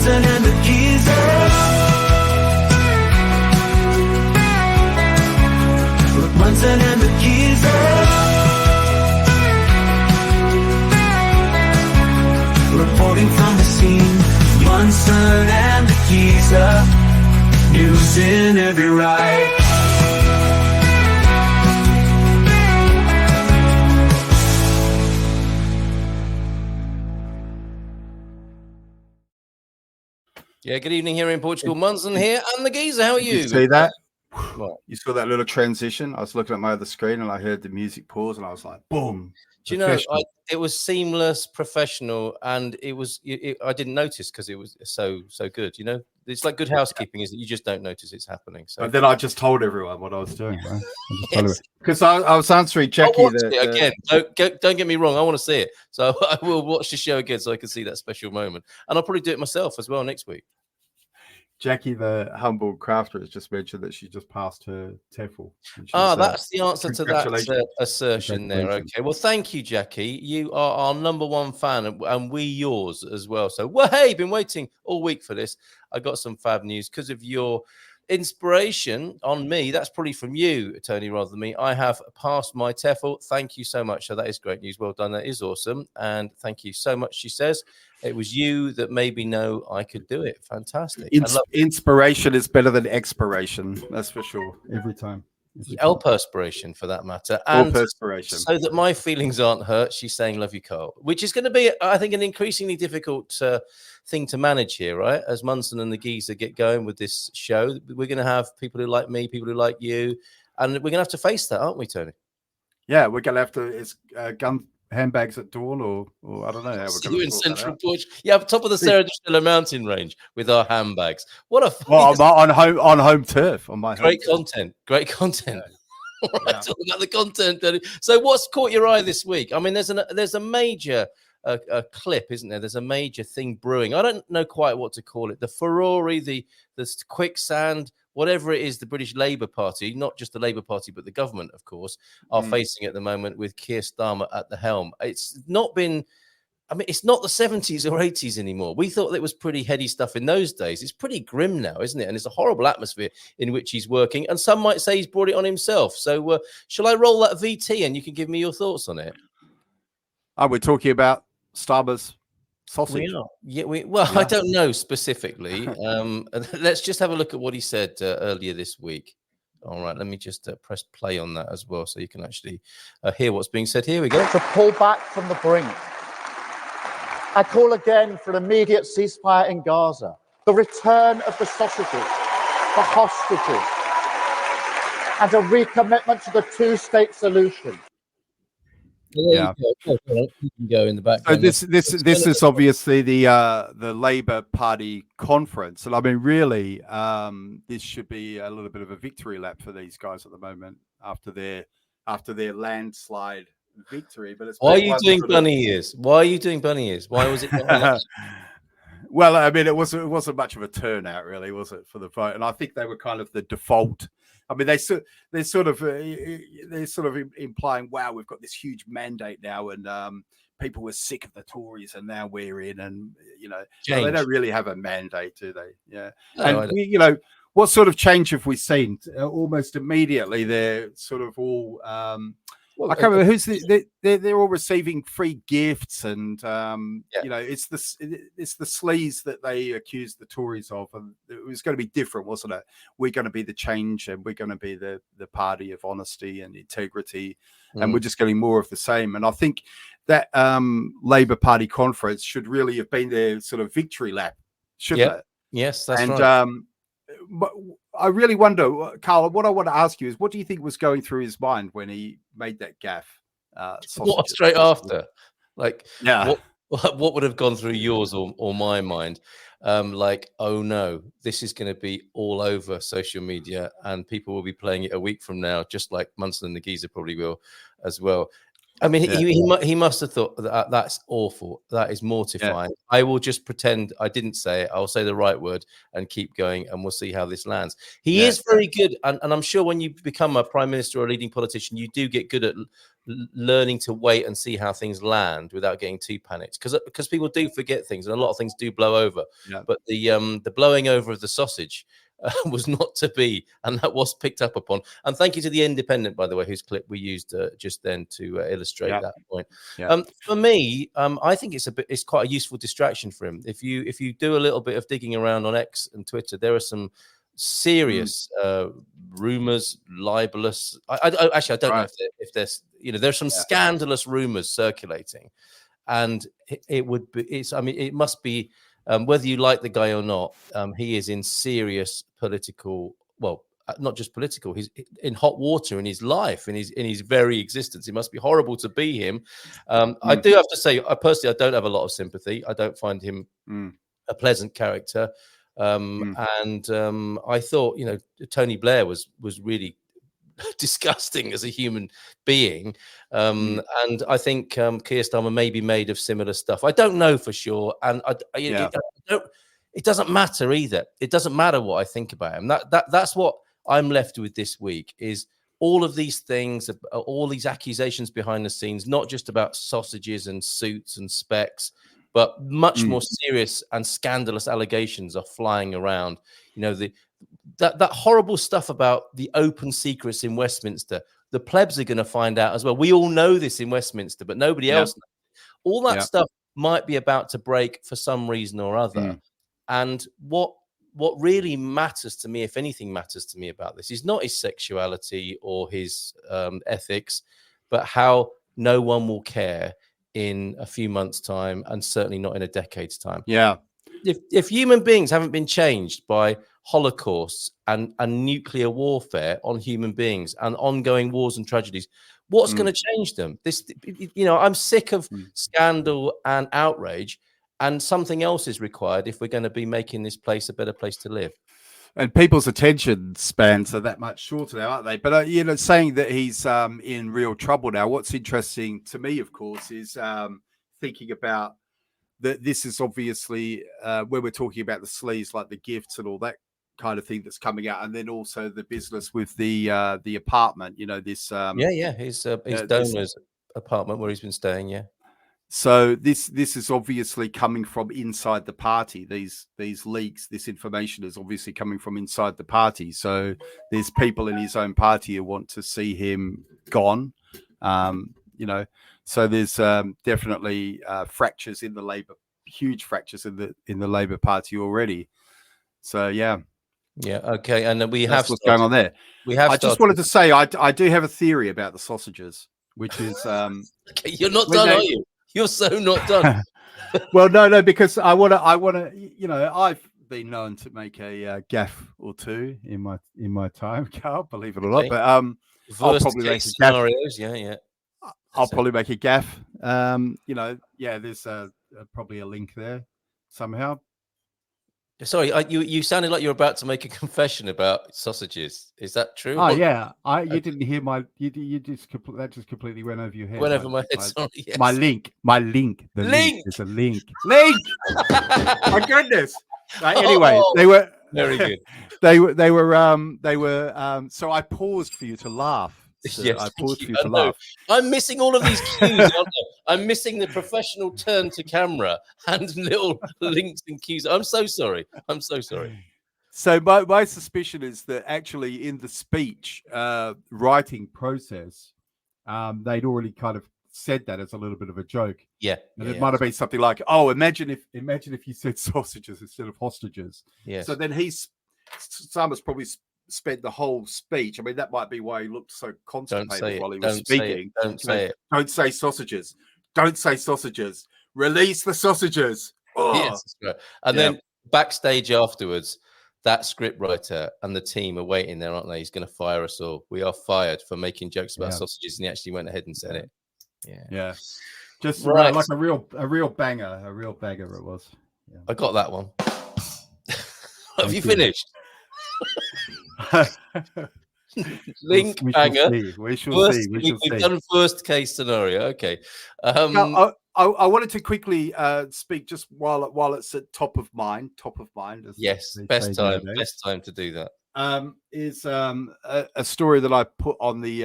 Munson and the geezer. With Munson and the geezer. Reporting from the scene, Munson and the geezer. News in every ride. Yeah, good evening here in Portugal. Munson here and the geezer. How are you? Did you see that? What? You saw that little transition? I was looking at my other screen and I heard the music pause and I was like, boom. Do you know, it was seamless, professional, and I didn't notice because it was so good. You know, it's like good housekeeping is that you just don't notice it's happening. So and then I just told everyone what I was doing. Yes. Because I was answering Jackie. Again. Don't get me wrong. I want to see it. So I will watch the show again so I can see that special moment. And I'll probably do it myself as well next week. Jackie, the humble crafter, has just mentioned that she just passed her TEFL. That's the answer to that assertion there. Okay, well, thank you, Jackie. You are our number one fan, and we yours as well. So, hey, been waiting all week for this. I got some fab news because of your inspiration on me. That's probably from you, Tony, rather than me. I have passed my TEFL. Thank you so much. So that is great news. Well done. That is awesome. And thank you so much. She says it was you that made me know I could do it. Fantastic. Inspiration is better than expiration. That's for sure. Every time. Perspiration for that matter. And perspiration. So that my feelings aren't hurt, she's saying, love you, Carl, which is going to be, I think, an increasingly difficult thing to manage here, right? As Munson and the geezer get going with this show, we're going to have people who like me, people who like you, and we're going to have to face that, aren't we, Tony? Yeah, we're going to have to, it's gun handbags at dawn or I don't know how we're going to in Central Portugal. Yeah, top of the Serra da Estrela mountain range with our handbags. What a on home turf. On my great content. Great content. Yeah. All right, talk about the content. Tony. So what's caught your eye this week? I mean, there's a major a clip, isn't there? There's a major thing brewing. I don't know quite what to call it. The furore, the quicksand, whatever it is, the British Labour Party, not just the Labour Party, but the government, of course, are facing at the moment with Keir Starmer at the helm. It's not been, I mean, it's not the 70s or 80s anymore. We thought it was pretty heady stuff in those days. It's pretty grim now, isn't it? And it's a horrible atmosphere in which he's working. And some might say he's brought it on himself. So shall I roll that VT and you can give me your thoughts on it? We're talking about Starmer's sausage. I don't know specifically. Let's just have a look at what he said earlier this week. All right, let me just press play on that as well so you can actually hear what's being said. Here we go. To pull back from the brink. I call again for an immediate ceasefire in Gaza, the return of the sausages, the hostages, and a recommitment to the two-state solution. Yeah, you can go in the background. So this is obviously the Labour Party conference, and I mean, really, this should be a little bit of a victory lap for these guys at the moment after their landslide victory. But it's why are you doing bunny ears? Why are you doing bunny ears? Why was it? Well, I mean, it wasn't much of a turnout, really, was it, for the vote? And I think they were kind of the default. I mean, they're sort of implying, wow, we've got this huge mandate now, and people were sick of the Tories, and now we're in, and so they don't really have a mandate, do they? Yeah, no, and what sort of change have we seen? Almost immediately, they're sort of all. I can't remember who's they're all receiving free gifts, and it's the sleaze that they accused the Tories of, and it was going to be different, wasn't it? We're going to be the change, and we're going to be the party of honesty and integrity, and we're just getting more of the same. And I think that Labour Party conference should really have been their sort of victory lap, shouldn't it? Yes, that's right. But I really wonder, Carl, what I want to ask you is, what do you think was going through his mind when he made that gaffe? What, straight after? Like, what would have gone through yours or my mind? Like, oh no, this is going to be all over social media and people will be playing it a week from now, just like Munson and the geezer probably will as well. I mean, he must have thought that's awful. That is mortifying. Yeah. I will just pretend I didn't say it. I'll say the right word and keep going, and we'll see how this lands. He is very good, and I'm sure when you become a prime minister or a leading politician, you do get good at learning to wait and see how things land without getting too panicked, because people do forget things and a lot of things do blow over. Yeah. But the blowing over of the sausage was not to be, and that was picked up upon. And thank you to the Independent, by the way, whose clip we used just then to illustrate that point. For me, I think it's quite a useful distraction for him. If you do a little bit of digging around on X and Twitter, there are some serious rumors, libelous. I don't know if there's there's some scandalous rumors circulating, and it must be. Whether you like the guy or not, he is in serious political, not just political, he's in hot water in his life, in his very existence. It must be horrible to be him. I do have to say, personally, I don't have a lot of sympathy. I don't find him a pleasant character. And I thought, Tony Blair was really disgusting as a human being, and I think Keir Starmer may be made of similar stuff. I don't know for sure, and it doesn't matter either. It doesn't matter what I think about him. That's what I'm left with this week, is all of these things, all these accusations behind the scenes, not just about sausages and suits and specs, but much more serious and scandalous allegations are flying around. That horrible stuff about the open secrets in Westminster, the plebs are going to find out as well. We all know this in Westminster, but nobody else knows. All that stuff might be about to break for some reason or other. And what really matters to me, if anything matters to me about this, is not his sexuality or his ethics, but how no one will care in a few months' time, and certainly not in a decade's time. Yeah. If human beings haven't been changed by holocausts and nuclear warfare on human beings and ongoing wars and tragedies, what's going to change them? I'm sick of scandal and outrage, and something else is required if we're going to be making this place a better place to live. And people's attention spans are that much shorter now, aren't they? But saying that he's in real trouble now. What's interesting to me, of course, is thinking about that. This is obviously when we're talking about the sleaze, like the gifts and all that kind of thing that's coming out, and then also the business with the apartment. This his donor's apartment where he's been staying. Yeah. So this is obviously coming from inside the party. These leaks, this information is obviously coming from inside the party. So there's people in his own party who want to see him gone. So there's definitely fractures in the Labour, huge fractures in the Labour Party already. So yeah. Okay, and we That's what's going on there. I just wanted to say I do have a theory about the sausages, which is okay, you're not done, are you? You're so not done. Well, no, because I want to. I've been known to make a gaffe or two in my time, Carl. Believe it or not, but I'll probably make scenarios. I'll probably make a gaffe. There's probably a link there somehow. Sorry, you sounded like you were about to make a confession about sausages. Is that true? Oh yeah, you didn't hear you just that just completely went over your head. Went over my head. Sorry, yes. My link. The link. There's a link. My goodness. Anyway, they were very good. They were. So I paused for you to laugh. So yes, I paused for you to laugh. I'm missing all of these cues. I'm missing the professional turn to camera and little links and cues. I'm so sorry. So my suspicion is that actually in the speech writing process, they'd already kind of said that as a little bit of a joke. Yeah. And it might have been something like, "Oh, imagine if you said sausages instead of hostages." Yeah. So then Starmer's probably spent the whole speech. I mean, that might be why he looked so constipated while he was speaking. Don't say it. Don't say sausages. Don't say sausages. Release the sausages. Oh. Yes, right. And then backstage afterwards, that scriptwriter and the team are waiting there, aren't they? He's going to fire us all. We are fired for making jokes about sausages, and he actually went ahead and said it. Yeah. Just like a real banger. A real banger it was. Yeah. I got that one. Have you finished? Link banger. We shall see. We've done first case scenario. Okay. Now, I wanted to quickly speak just while it's at top of mind. Yes, best time to do that. is a story that I put on the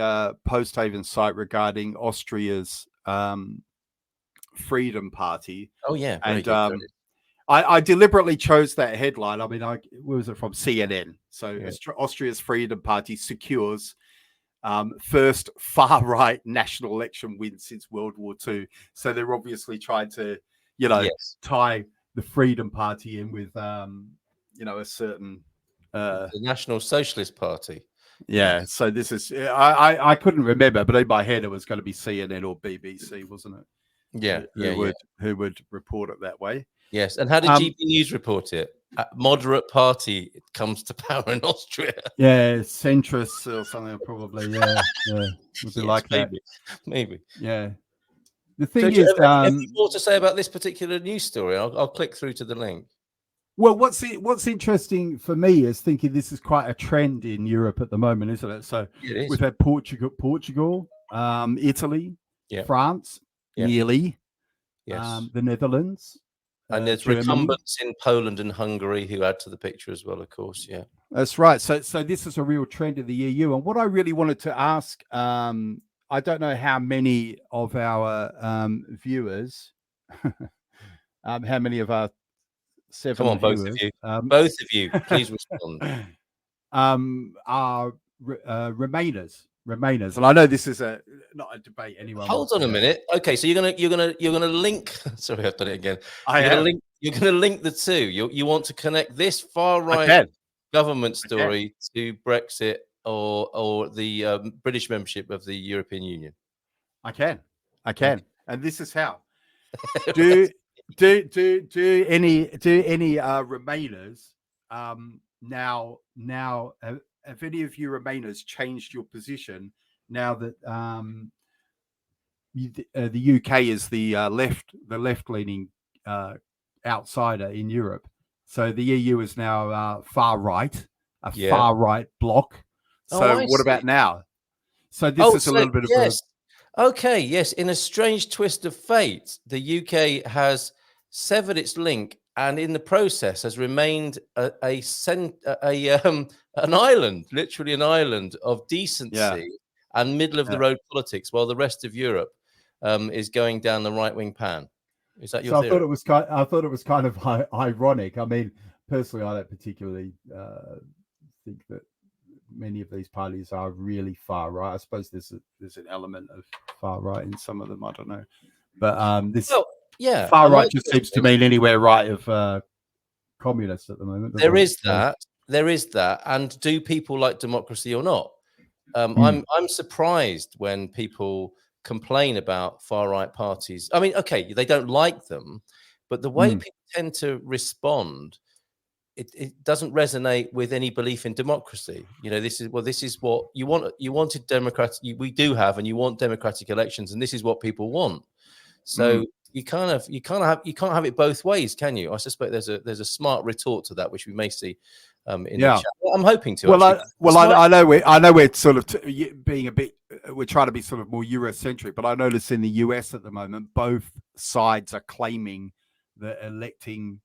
Posthaven site regarding Austria's Freedom Party. Oh yeah, very And good. I deliberately chose that headline. I mean, where was it from? CNN. So Yeah. Austria's Freedom Party secures first far-right national election win since World War II. So they're obviously trying to, Yes. tie the Freedom Party in with, a certain... The National Socialist Party. Yeah, so this is... I couldn't remember, but in my head it was going to be CNN or BBC, wasn't it? Yeah, Who would report it that way. Yes. And how did GB News report it? A moderate party comes to power in Austria. Yeah, centrist or something, probably. Yeah. Was it like that? Maybe. Yeah. The So thing is, have you more to say about this particular news story? I'll click through to the link. well, what's interesting for me is thinking this is quite a trend in Europe at the moment, isn't it? So It is. we've had Portugal, Italy, Yeah. France, Yeah. nearly, Yes. the Netherlands. And there's Germany. recumbents in Poland and Hungary who add to the picture as well, of course. Yeah. That's right. So this is a real trend in the EU. And what I really wanted to ask, I don't know how many of our viewers, how many of our 7 Come on, viewers, both of you. Both of you, please respond. are Remainers. And I know this is not a debate anyone. Hold on a minute. Okay, so you're gonna link. Sorry, I've done it again. You're gonna link the two. You want to connect this far right government story to Brexit or the British membership of the European Union. I can, and this is how. Do any Remainers now have any of you Remainers changed your position now that the UK is the left-leaning outsider in Europe? So the EU is now far right, far right bloc. So what about now? So this is a little bit of yes. In a strange twist of fate, the UK has severed its link, and in the process has remained an island, literally an island of decency and middle of the road politics, while the rest of Europe is going down the right wing pan. Is that your theory? I thought it was kind of ironic. I mean, personally, I don't particularly think that many of these parties are really far right. I suppose there's an element of far right in some of them. I don't know, but far right just seems to mean anywhere right of communists at the moment. There is that. And do people like democracy or not? I'm surprised when people complain about far right parties. I mean, okay, they don't like them, but the way people tend to respond, it doesn't resonate with any belief in democracy. This is what you want. You wanted democratic. We do have, and you want democratic elections, and this is what people want. So you can't have it both ways, can you? I suspect there's a smart retort to that, which we may see in the chat. Well, I'm hoping to. I know we're sort of being a bit. We're trying to be sort of more Eurocentric, but I notice in the US at the moment, both sides are claiming that electing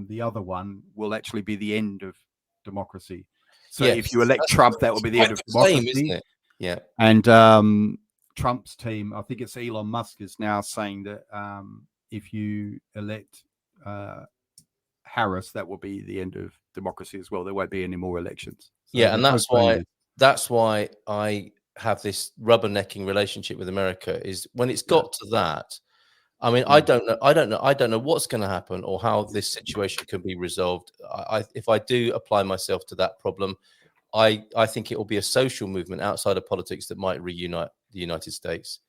the other one will actually be the end of democracy. So if you elect Trump, that will be the end of democracy, isn't it? Yeah. And Trump's team, I think it's Elon Musk, is now saying that if you elect Harris, that will be the end of democracy as well. There won't be any more elections. So and that's why I have this rubbernecking relationship with America. Is when it's got to that. I mean, I don't know what's going to happen or how this situation can be resolved. If I do apply myself to that problem, I think it will be a social movement outside of politics that might reunite the United States.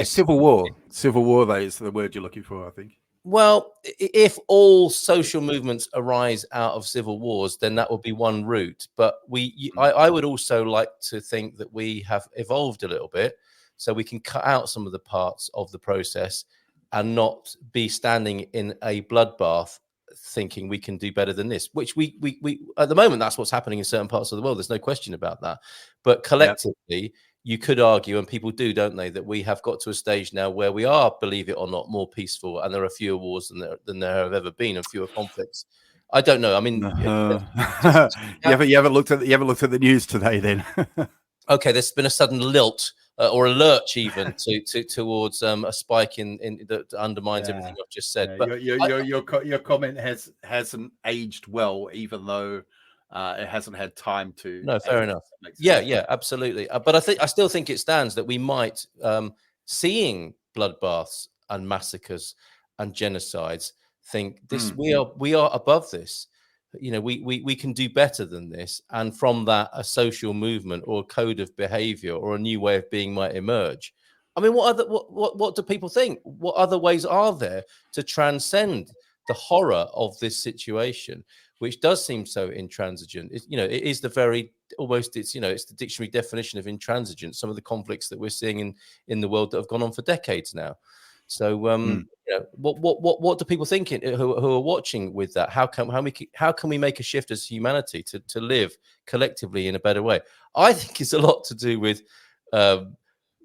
Civil war. Civil war, that is the word you're looking for, I think. Well, if all social movements arise out of civil wars, then that would be one route. But I would also like to think that we have evolved a little bit, so we can cut out some of the parts of the process and not be standing in a bloodbath thinking we can do better than this, which we at the moment, that's what's happening in certain parts of the world. There's no question about that. But collectively, you could argue, and people do, don't they, that we have got to a stage now where we are, believe it or not, more peaceful, and there are fewer wars than there have ever been, and fewer conflicts I don't know. I mean, you haven't looked at the news today, then? Okay, there's been a sudden lilt or a lurch even towards a spike in that undermines everything I've just said. But your comment hasn't aged well, even though it hasn't had time to. No, fair enough. Yeah, absolutely. But I still think it stands that we might seeing bloodbaths and massacres and genocides think this we are above this. You know, we can do better than this, and from that a social movement or a code of behavior or a new way of being might emerge. I mean, what do people think? What other ways are there to transcend the horror of this situation, which does seem so intransigent? It is the very almost it's the dictionary definition of intransigent. Some of the conflicts that we're seeing in the world that have gone on for decades now. So, what do people think who are watching with that? How can we make a shift as humanity to live collectively in a better way? I think it's a lot to do with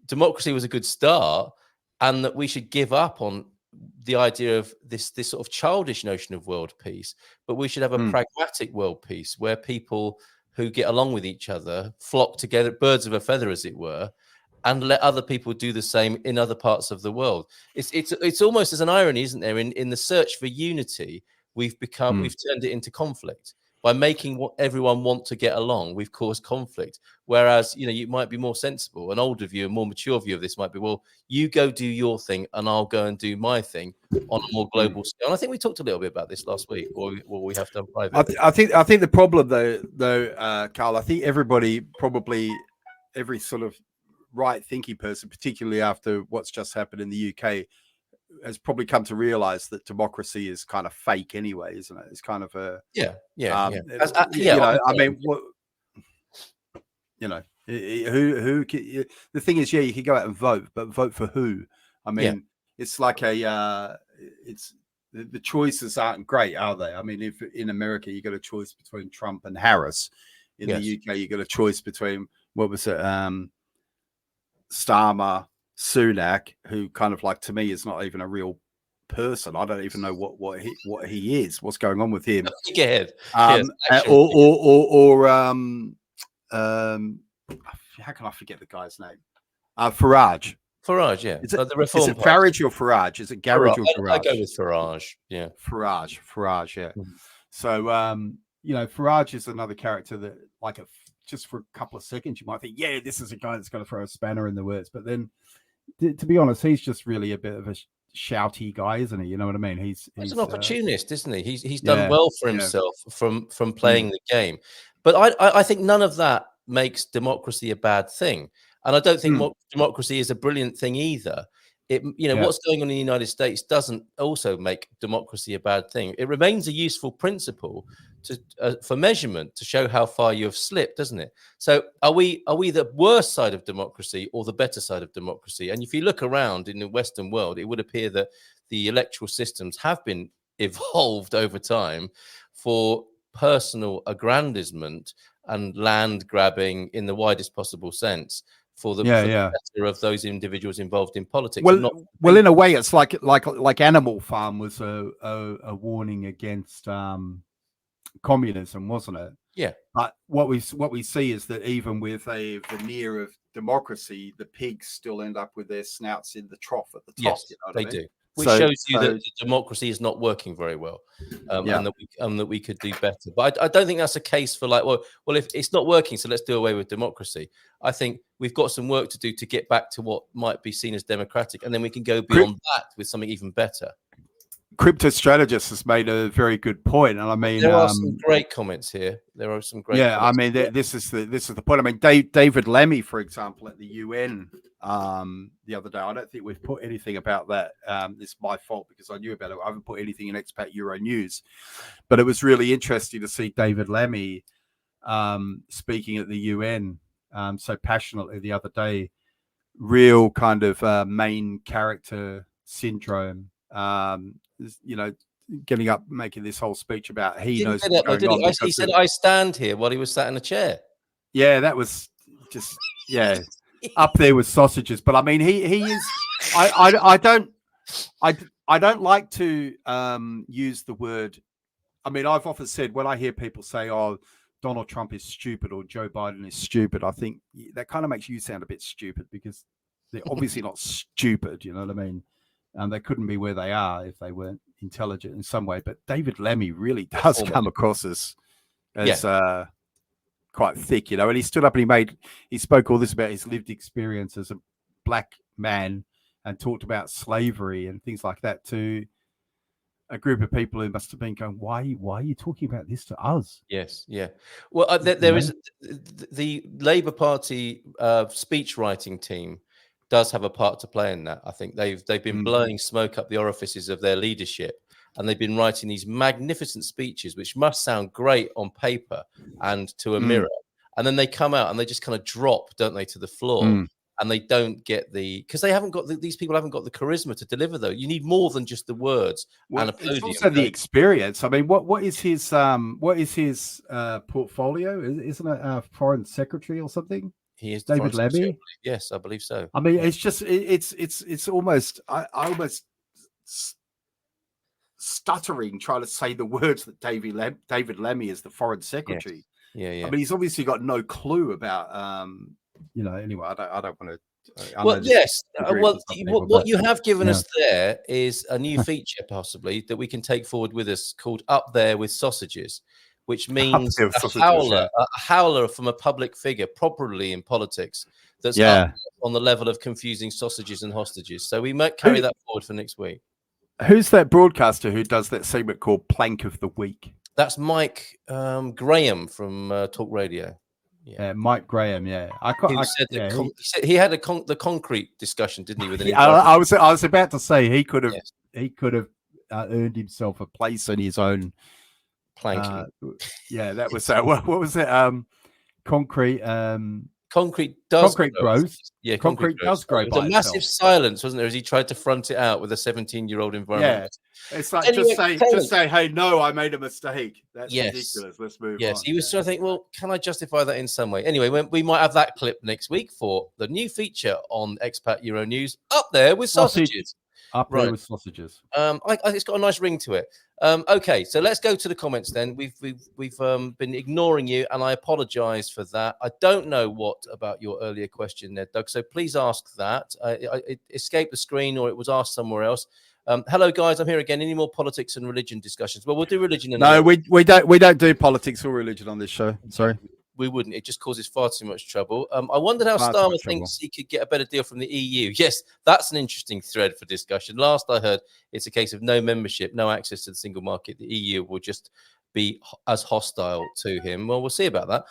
democracy was a good start, and that we should give up on the idea of this sort of childish notion of world peace, but we should have a pragmatic world peace where people who get along with each other flock together, birds of a feather, as it were, and let other people do the same in other parts of the world. It's almost as an irony, isn't there? In the search for unity, we've turned it into conflict. By making everyone want to get along, we've caused conflict. Whereas, you might be more sensible, an older view, a more mature view of this might be, well, you go do your thing and I'll go and do my thing on a more global scale. And I think we talked a little bit about this last week, or we have done private. I think the problem though, Carl, I think every sort of right thinking person, particularly after what's just happened in the UK, has probably come to realize that democracy is kind of fake anyway, isn't it? It's kind of a I mean, who the thing is, you could go out and vote, but vote for who? I mean, it's like it's the choices aren't great, are they? I mean, if in America you got a choice between Trump and Harris, in the UK you got a choice between what was it, Starmer, Sunak, who kind of like, to me, is not even a real person. I don't even know what he is, what's going on with him. Go ahead. How can I forget the guy's name? Farage. Farage, yeah. Is it Farage or Farage? Is it Garage or Farage? I go with Farage, yeah. Farage, yeah. So, Farage is another character that, like, just for a couple of seconds, you might think, yeah, this is a guy that's going to throw a spanner in the works. But then, to be honest, he's just really a bit of a shouty guy, isn't he? You know what I mean? He's an opportunist, isn't he? He's done well for himself from playing the game. But I think none of that makes democracy a bad thing. And I don't think democracy is a brilliant thing either. What's going on in the United States doesn't also make democracy a bad thing. It remains a useful principle for measurement to show how far you have slipped, doesn't it? So are we the worst side of democracy or the better side of democracy? And if you look around in the Western world, it would appear that the electoral systems have been evolved over time for personal aggrandizement and land grabbing in the widest possible sense for the better of those individuals involved in politics. Well, in a way, it's like Animal Farm was a warning against communism, wasn't it? Yeah. But what we see is that even with a veneer of democracy, the pigs still end up with their snouts in the trough at the top. Yes, they do. Which shows you that democracy is not working very well, and that we could do better. But I don't think that's a case for well, if it's not working, so let's do away with democracy. I think we've got some work to do to get back to what might be seen as democratic, and then we can go beyond that with something even better. Crypto Strategist has made a very good point, and I mean, there are some great comments here. There are some great. Yeah, I mean, this is the point. I mean, David Lemmy, for example, at the UN the other day. I don't think we've put anything about that. It's my fault because I knew about it. I haven't put anything in Expat Euro News, but it was really interesting to see David Lemmy speaking at the UN so passionately the other day. Real kind of main character syndrome. Getting up, making this whole speech about he knows what's going on. He said, "I stand here" while he was sat in a chair. Yeah, that was just up there with sausages. But I mean, he is. I don't like to use the word I mean, I've often said when I hear people say, "Oh, Donald Trump is stupid" or "Joe Biden is stupid," I think that kind of makes you sound a bit stupid because they're obviously not stupid. You know what I mean? And they couldn't be where they are if they weren't intelligent in some way. But David Lemmy really does come across as quite thick, you know. And he stood up and he spoke all this about his lived experience as a black man and talked about slavery and things like that to a group of people who must have been going, why are you talking about this to us? Yes, yeah. Well, there is the Labour Party speech writing team does have a part to play in that. I think they've been blowing smoke up the orifices of their leadership, and they've been writing these magnificent speeches, which must sound great on paper and to a mirror, and then they come out and they just kind of drop, don't they, to the floor. And they don't get because they haven't got these people haven't got the charisma to deliver, though. You need more than just the words and a podium. It's also the experience. I mean, what is his portfolio? Isn't it a foreign secretary or something? He is David Lemmy. Yes, I believe so. I mean, it's just it's almost I almost stuttering trying to say the words that David Lemmy is the foreign secretary. Yes. Yeah. I mean, he's obviously got no clue about you know, anyway, I don't want to. Well, yes. What you have given us there is a new feature, possibly, that we can take forward with us called Up There with Sausages, which means a howler from a public figure, properly in politics, that's up on the level of confusing sausages and hostages. So we might carry that forward for next week. Who's that broadcaster who does that segment called Plank of the Week? That's Mike Graham from Talk Radio. Yeah, Mike Graham. Yeah, he had the concrete discussion, didn't he? With I was about to say he could have earned himself a place in his own planking. That was what was it? Concrete growth. Yeah, concrete does grow. There was a massive silence, wasn't there, as he tried to front it out with a 17-year-old environment. Yeah, it's like just say, hey, no, I made a mistake. That's ridiculous. Let's move on. Yes, he was trying to think, well, can I justify that in some way? Anyway, we might have that clip next week for the new feature on Expat Euro News, Up There with Sausages. Up there with sausages. It's got a nice ring to it. Okay, so let's go to the comments then. We've been ignoring you, and I apologise for that. I don't know what about your earlier question there, Doug. So please ask that. It escaped the screen, or it was asked somewhere else. Hello, guys. I'm here again. Any more politics and religion discussions? Well, we'll do religion. No, we don't do politics or religion on this show. Sorry. We wouldn't. It just causes far too much trouble. I wondered how Starmer thinks he could get a better deal from the EU. Yes, that's an interesting thread for discussion. Last I heard, it's a case of no membership, no access to the single market. The EU will just be as hostile to him. Well, we'll see about that.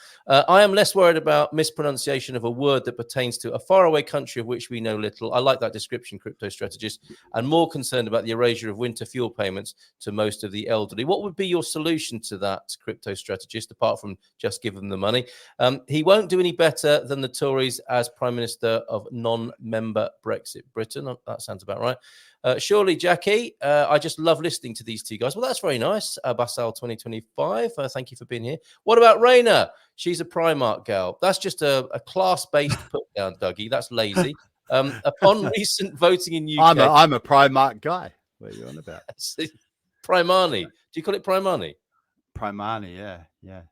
I am less worried about mispronunciation of a word that pertains to a faraway country of which we know little. I like that description, crypto strategist, and more concerned about the erasure of winter fuel payments to most of the elderly. What would be your solution to that, crypto strategist, apart from just give them the money? He won't do any better than the Tories as Prime Minister of non-member Brexit Britain. That sounds about right. Surely, Jackie, I just love listening to these two guys. Well, that's very nice. Basal 2025. Thank you for being here. What about Raina? She's a Primark gal. That's just a class-based put down, Dougie. That's lazy. Upon recent voting in UK, I'm a Primark guy. What are you on about? Primani. Do you call it Primani? Primani, yeah.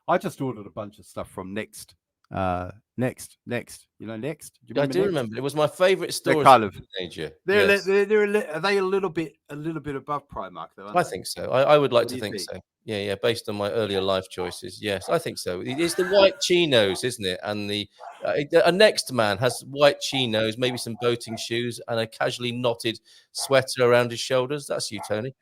I just ordered a bunch of stuff from Next. Next. You know Next? I do remember. It was my favorite store. They're kind of teenager. Are they a little bit above Primark though? I think so. I would like to think so. Yeah. Based on my earlier life choices, yes, I think so. It's the white chinos, isn't it? And a Next man has white chinos, maybe some boating shoes, and a casually knotted sweater around his shoulders. That's you, Tony.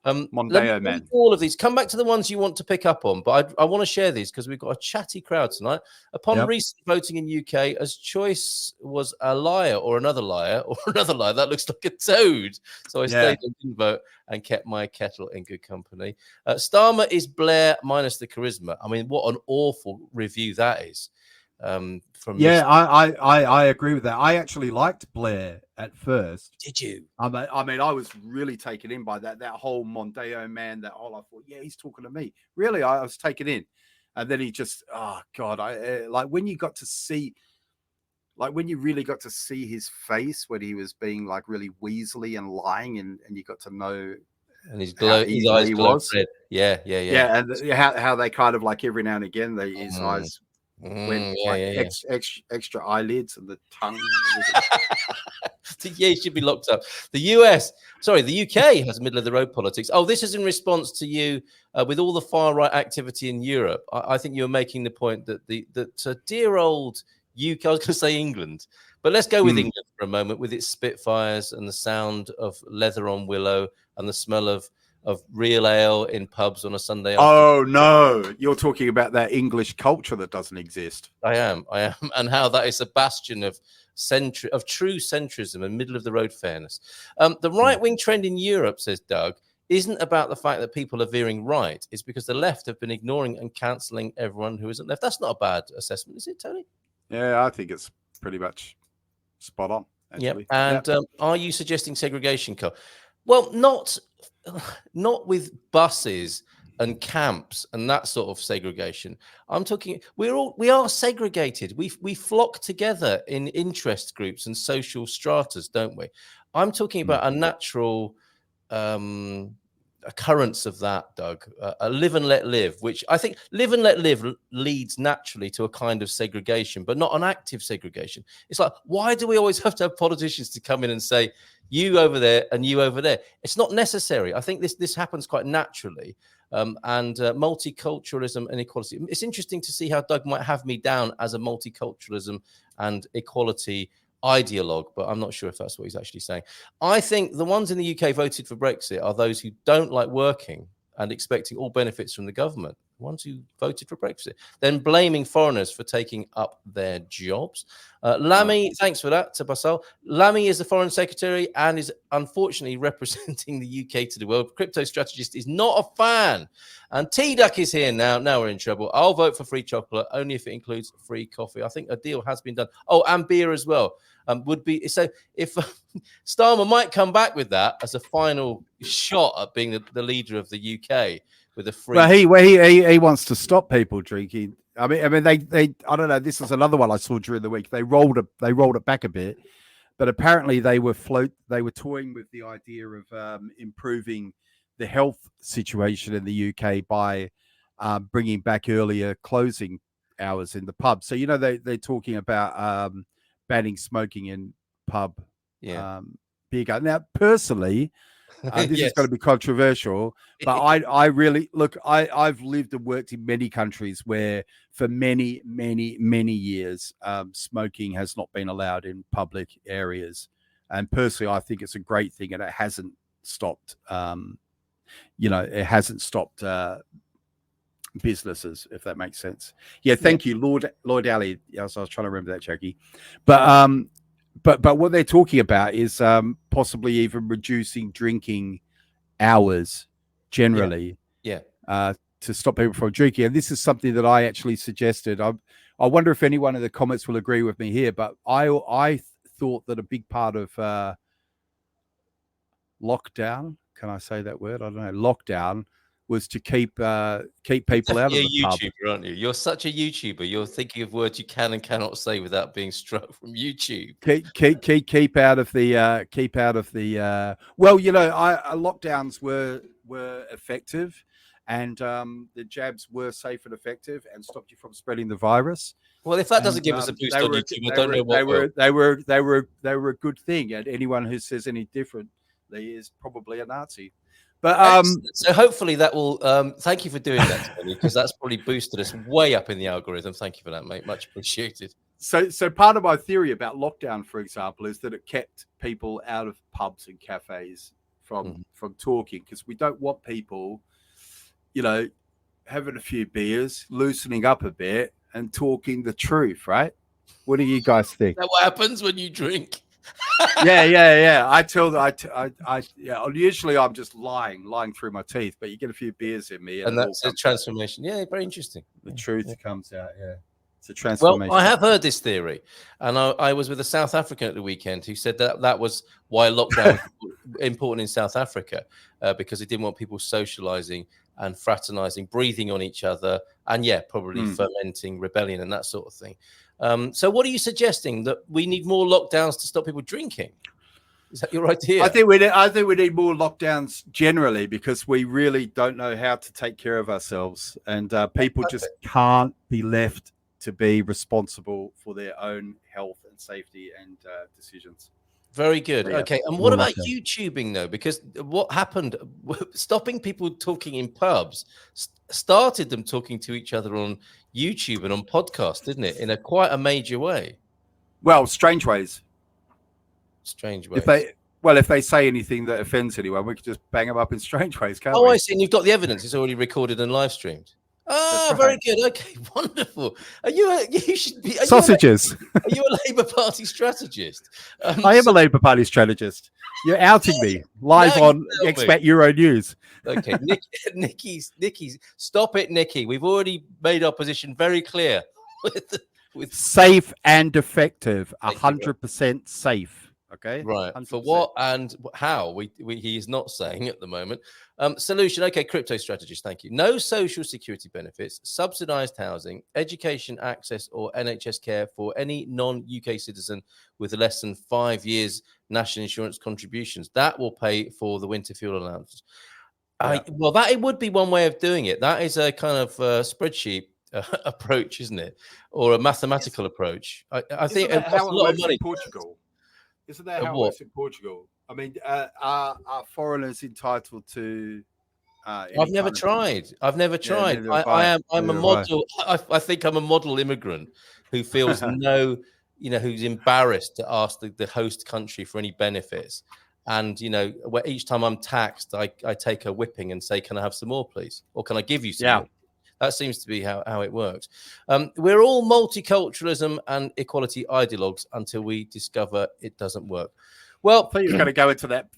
Mondeo man. All of these. Come back to the ones you want to pick up on, but I want to share these because we've got a chatty crowd tonight. Upon recent voting in UK, as choice was a liar or another liar or another liar, that looks like a toad. So I stayed and didn't vote and kept my kettle in good company. Starmer is Blair minus the charisma. I mean, what an awful review that is. I agree with that. I actually liked Blair at first. Did you? I mean, I was really taken in by that whole Mondeo man. I thought, he's talking to me. Really, I was taken in, and then he just, oh God, like when you got to see. Like when you really got to see his face when he was being like really weaselly and lying, and you got to know And his how his evil eyes he glow was. red. Yeah. Yeah, and how they kind of like every now and again, his eyes went Yeah, like yeah. extra eyelids and the tongue. Yeah, he should be locked up. The UK has middle of the road politics. Oh, this is in response to you with all the far right activity in Europe. I think you were making the point that dear old UK, I was going to say England, but let's go with England for a moment, with its Spitfires and the sound of leather on willow and the smell of real ale in pubs on a Sunday afternoon. Oh no, you're talking about that English culture that doesn't exist. I am, and how that is a bastion of true centrism and middle of the road fairness. The right wing trend in Europe, says Doug, isn't about the fact that people are veering right. It's because the left have been ignoring and cancelling everyone who isn't left. That's not a bad assessment, is it, Tony? Yeah, I think it's pretty much spot on. Actually. Yeah. And are you suggesting segregation, Carl? Well, not with buses and camps and that sort of segregation. I'm talking we are segregated. We flock together in interest groups and social stratas, don't we? I'm talking about a natural occurrence of that, Doug. A live and let live, which I think live and let live leads naturally to a kind of segregation, but not an active segregation. It's like, why do we always have to have politicians to come in and say, you over there and you over there? It's not necessary. I think this happens quite naturally. And multiculturalism and equality. It's interesting to see how Doug might have me down as a multiculturalism and equality ideologue, but I'm not sure if that's what he's actually saying. I think the ones in the UK voted for Brexit are those who don't like working and expecting all benefits from the government. The ones who voted for Brexit, then blaming foreigners for taking up their jobs. Lamy, thanks for that, to Basal. Lamy is the Foreign Secretary and is unfortunately representing the UK to the world. Crypto strategist is not a fan. And T-Duck is here now. Now we're in trouble. I'll vote for free chocolate only if it includes free coffee. I think a deal has been done. Oh, and beer as well. Would be so if Starmer might come back with that as a final shot at being the leader of the UK with a free. Well, he wants to stop people drinking. I mean, they I don't know. This is another one I saw during the week. They rolled it back a bit, but apparently they were toying with the idea of improving the health situation in the UK by bringing back earlier closing hours in the pub. So they're talking about banning smoking in pub beer garden. Now, personally, this is going to be controversial, but I really look. I've lived and worked in many countries where, for many years, smoking has not been allowed in public areas. And personally, I think it's a great thing, and it hasn't stopped. It hasn't stopped businesses, if that makes sense. Yeah, thank you, Lord Ali. Yes, I was trying to remember that, Jackie. But what they're talking about is possibly even reducing drinking hours generally. To stop people from drinking. And this is something that I actually suggested. I wonder if anyone in the comments will agree with me here, but I thought that a big part of lockdown, can I say that word? I don't know. Lockdown was to keep people out of the pub. YouTuber, aren't you? You're such a YouTuber. You're thinking of words you can and cannot say without being struck from YouTube. Keep out of the. Well, lockdowns were effective, and the jabs were safe and effective, and stopped you from spreading the virus. Well, if that doesn't give us a boost on YouTube, I don't know what. They were a good thing, and anyone who says any differently is probably a Nazi. But so hopefully that will thank you for doing that, Tony, because that's probably boosted us way up in the algorithm. Thank you for that, mate. Much appreciated. So part of my theory about lockdown, for example, is that it kept people out of pubs and cafes from talking, because we don't want people, having a few beers, loosening up a bit, and talking the truth, right? What do you guys think? Is that what happens when you drink? Yeah. Usually I'm just lying through my teeth, but you get a few beers in me, and that's a transformation. Yeah, very interesting. The truth comes out. Yeah, it's a transformation. Well, I have heard this theory, and I was with a South African at the weekend who said that was why lockdown was important in South Africa, because he didn't want people socializing and fraternizing, breathing on each other, and probably fermenting rebellion and that sort of thing. So what are you suggesting? That we need more lockdowns to stop people drinking? Is that your idea? I think we need more lockdowns generally because we really don't know how to take care of ourselves, and people just can't be left to be responsible for their own health and safety and decisions. Very good. Yeah. Okay. And what about YouTubing though? Because what happened, stopping people talking in pubs started them talking to each other on YouTube and on podcasts, didn't it? In a quite a major way. Well, strange ways. Strange ways. If they say anything that offends anyone, we could just bang them up in strange ways, can't we? I see. And you've got the evidence. It's already recorded and live streamed. Ah, very good. Okay, wonderful. You should be sausages. Are you a Labour Party strategist? I am a Labour Party strategist. You're outing me live on Expat Euro News. Okay, Nikki, stop it, Nikki. We've already made our position very clear. with safe and effective, 100% safe. Okay, right. 100%. For what and how? He is not saying at the moment. Solution. Okay, crypto strategist. Thank you. No social security benefits, subsidized housing, education access, or NHS care for any non-UK citizen with less than 5 years national insurance contributions. That will pay for the winter fuel allowance. Yeah. Well, that would be one way of doing it. That is a kind of spreadsheet approach, isn't it, or a mathematical approach? I think it's a lot of money. In Portugal. Isn't that how it works in Portugal? I mean, are foreigners entitled to? I've never tried. I'm a model. I think I'm a model immigrant who feels who's embarrassed to ask the host country for any benefits. And, where each time I'm taxed, I take a whipping and say, can I have some more, please? Or can I give you some more? That seems to be how it works. We're all multiculturalism and equality ideologues until we discover it doesn't work. Well, I thought you were going to go into that.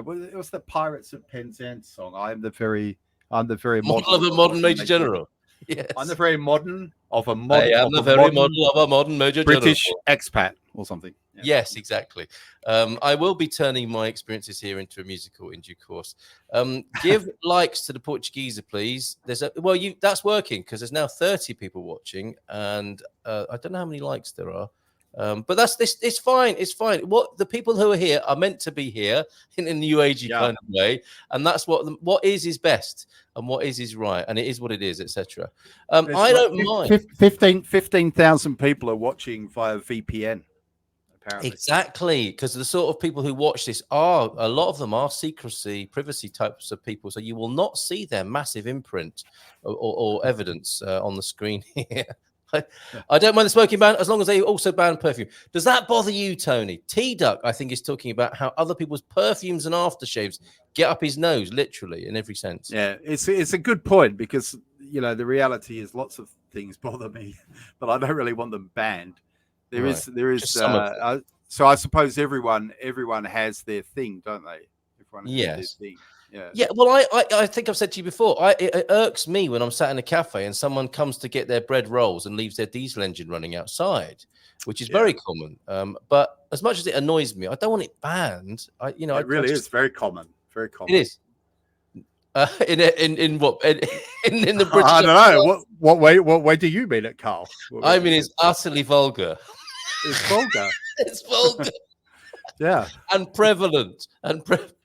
What was the Pirates of Penzance song? I'm the very model of a modern major general. Yes. I'm the very modern of a modern. I am the very model of a modern major British general. expat or something. Yeah. Yes, exactly. I will be turning my experiences here into a musical in due course. Give likes to the Portuguese, please. That's working because there's now 30 people watching, and I don't know how many likes there are. But it's fine. It's fine. What the people who are here are meant to be here in a new agey kind of way, and that's what is best and what is right, and it is what it is, etc. I don't mind. 15,000 people are watching via VPN. Apparently. Exactly, because the sort of people who watch this a lot of them are privacy types of people, so you will not see their massive imprint or evidence on the screen here. I don't mind the smoking ban as long as they also ban perfume. Does that bother you, Tony? T-Duck, I think, is talking about how other people's perfumes and aftershaves get up his nose, literally, in every sense. Yeah, it's a good point because, the reality is lots of things bother me, but I don't really want them banned. There is. So I suppose everyone has their thing, don't they? Everyone has their thing. Yeah. Well, I think I've said to you before, it irks me when I'm sat in a cafe and someone comes to get their bread rolls and leaves their diesel engine running outside, which is very common. But as much as it annoys me, I don't want it banned. It really is very common. Very common. It is. In what in the British? I don't know. What way do you mean it, Carl? I mean it's utterly vulgar. It's vulgar. It's vulgar. Yeah, and prevalent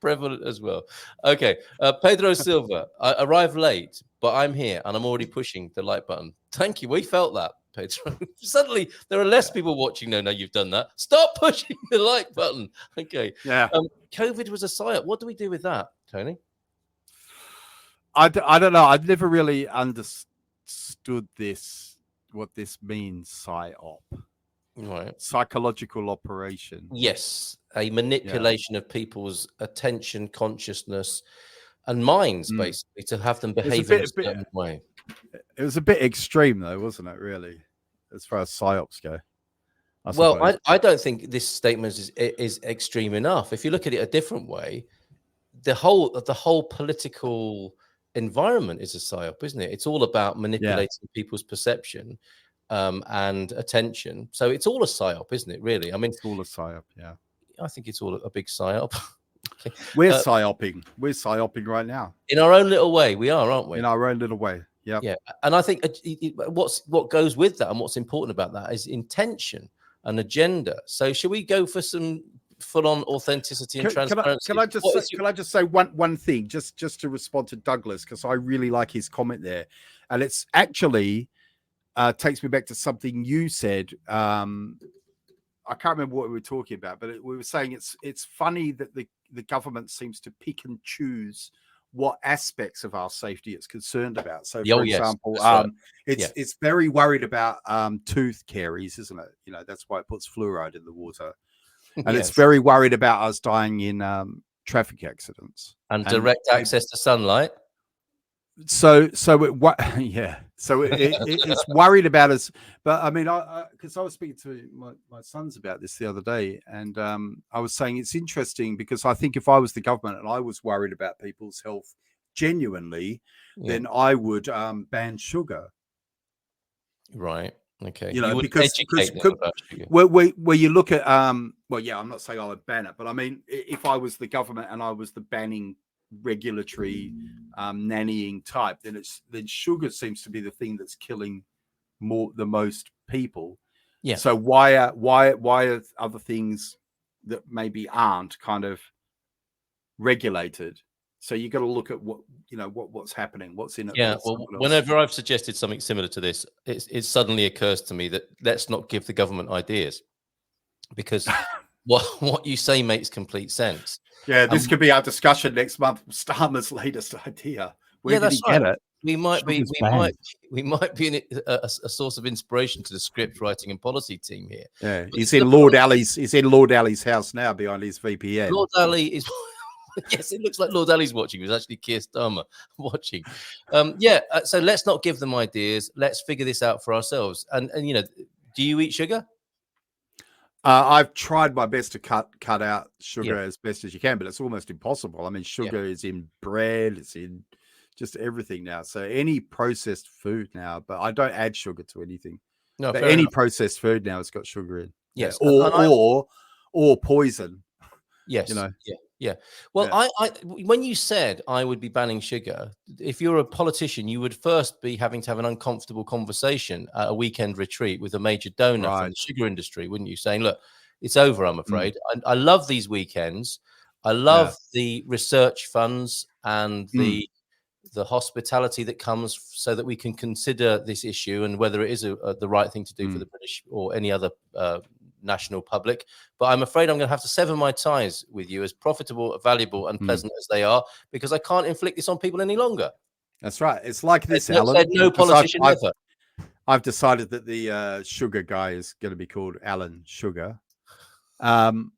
prevalent as well. Okay, Pedro Silva. I arrived late, but I'm here and I'm already pushing the like button. Thank you. We felt that, Pedro. Suddenly there are less people watching. No, you've done that. Stop pushing the like button. Okay. Yeah. COVID was a psyop. What do we do with that, Tony? I don't know. I've never really understood what this means, psyop. Right. Psychological operation. Yes. A manipulation of people's attention, consciousness, and minds, basically, to have them behave in a certain way. It was a bit extreme, though, wasn't it, really, as far as psyops go? Well, I don't think this statement is extreme enough. If you look at it a different way, the whole political environment is a psyop, isn't it? It's all about manipulating people's perception and attention. So it's all a psyop, isn't it, really? I mean, it's all a psyop, yeah. I think it's all a big psyop. Okay. We're psyoping. We're psyoping right now. In our own little way, we are, aren't we? In our own little way, yeah. Yeah, and I think what goes with that and what's important about that is intention and agenda. So should we go for some full on authenticity and transparency. Can I just say one thing, just to respond to Douglas, because I really like his comment there, and it's actually takes me back to something you said. I can't remember what we were talking about, but we were saying it's funny that the government seems to pick and choose what aspects of our safety it's concerned about. So, for example, it's very worried about tooth caries, isn't it? You know, that's why it puts fluoride in the water, and it's very worried about us dying in traffic accidents and direct access to sunlight. So it's worried about us. But I mean, because I was speaking to my sons about this the other day, and I was saying it's interesting because I think if I was the government and I was worried about people's health genuinely, then I would ban sugar. Right. Okay. You know, because where you look at well, yeah, I'm not saying I would ban it, but I mean, if I was the government and I was the banning regulatory nannying type, then sugar seems to be the thing that's killing the most people. Yeah. So why are other things that maybe aren't kind of regulated? So you got to look at what's happening, what's in it. Yeah. Well, whenever I've suggested something similar to this, it suddenly occurs to me that let's not give the government ideas, because what you say makes complete sense. Yeah, this could be our discussion next month. Starmer's latest idea. Where did he get it? We might be in a source of inspiration to the script writing and policy team here. Yeah, he's in Lord Ali's house now behind his VPN. Lord Ali is. Yes, it looks like Lord Ali's watching. It was actually Keir Starmer watching. So let's not give them ideas. Let's figure this out for ourselves. And you know, do you eat sugar? I've tried my best to cut out sugar as best as you can, but it's almost impossible. I mean, sugar is in bread, it's in just everything now. So any processed food now, but I don't add sugar to anything. No, but any processed food now has got sugar in. Yes, or poison. Yes, you know. Yeah. Well, I when you said I would be banning sugar, if you're a politician, you would first be having to have an uncomfortable conversation at a weekend retreat with a major donor from the sugar industry, wouldn't you? Saying, look, it's over, I'm afraid. I love these weekends. I love the research funds and the hospitality that comes so that we can consider this issue and whether it is the right thing to do for the British or any other national public. But I'm afraid I'm going to have to sever my ties with you, as profitable, valuable and pleasant as they are, because I can't inflict this on people any longer. That's right. It's like this, Alan. No politician ever. I've decided that the sugar guy is going to be called Alan Sugar. The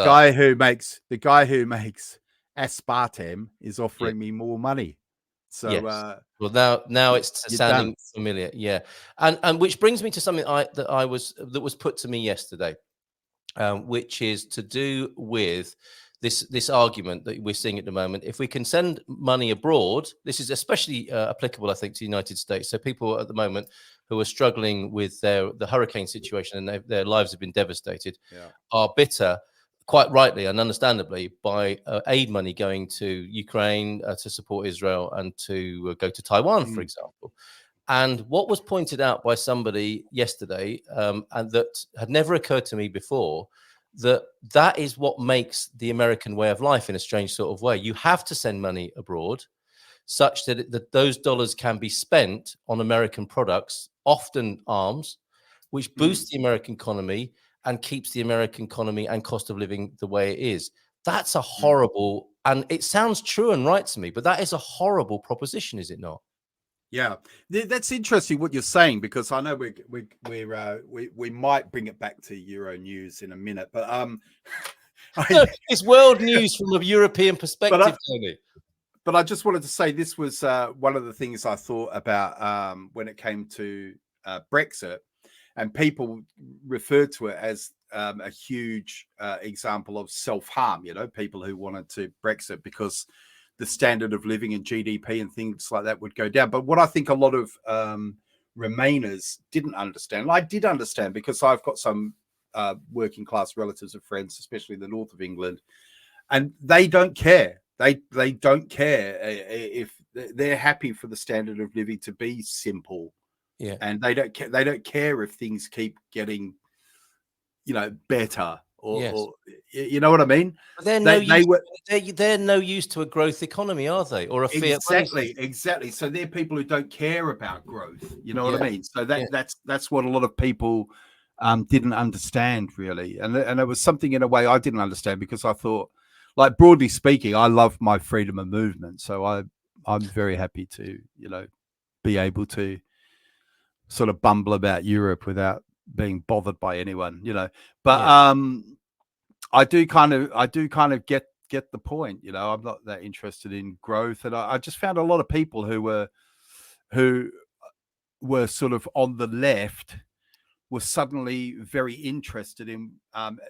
guy who makes aspartame is offering me more money. So well, now it's sounding familiar, and which brings me to something that was put to me yesterday, which is to do with this argument that we're seeing at the moment. If we can send money abroad, this is especially applicable, I think, to the United States. So people at the moment who are struggling with the hurricane situation and their lives have been devastated are bitter, quite rightly and understandably, by aid money going to Ukraine to support Israel and to go to Taiwan, for example. And what was pointed out by somebody yesterday, and that had never occurred to me before, that is what makes the American way of life in a strange sort of way. You have to send money abroad such that those dollars can be spent on American products, often arms, which boosts the American economy and keeps the American economy and cost of living the way it is. That's a horrible, and it sounds true and right to me, but that is a horrible proposition, is it not? Yeah, that's interesting what you're saying, because I know we might bring it back to Euro news in a minute, but it's world news from a European perspective, Tony. But I just wanted to say this was one of the things I thought about when it came to Brexit. And people referred to it as a huge example of self-harm, you know, people who wanted to Brexit because the standard of living and GDP and things like that would go down. But what I think a lot of Remainers didn't understand, and I did understand because I've got some working class relatives of friends, especially in the north of England, and they don't care. They don't care if they're happy for the standard of living to be simple. Yeah, and they don't care if things keep getting, better Yes. or you know what I mean? But they're they're no use to a growth economy, are they? Or a fiat money? Exactly. So they're people who don't care about growth. You know what Yeah. I mean? So that's what a lot of people didn't understand really, and it was something in a way I didn't understand, because I thought, like, broadly speaking, I love my freedom of movement, so I'm very happy to, you know, be able to sort of bumble about Europe without being bothered by anyone, you know. But I do kind of get the point, you know. I'm not that interested in growth, and I just found a lot of people who were sort of on the left were suddenly very interested in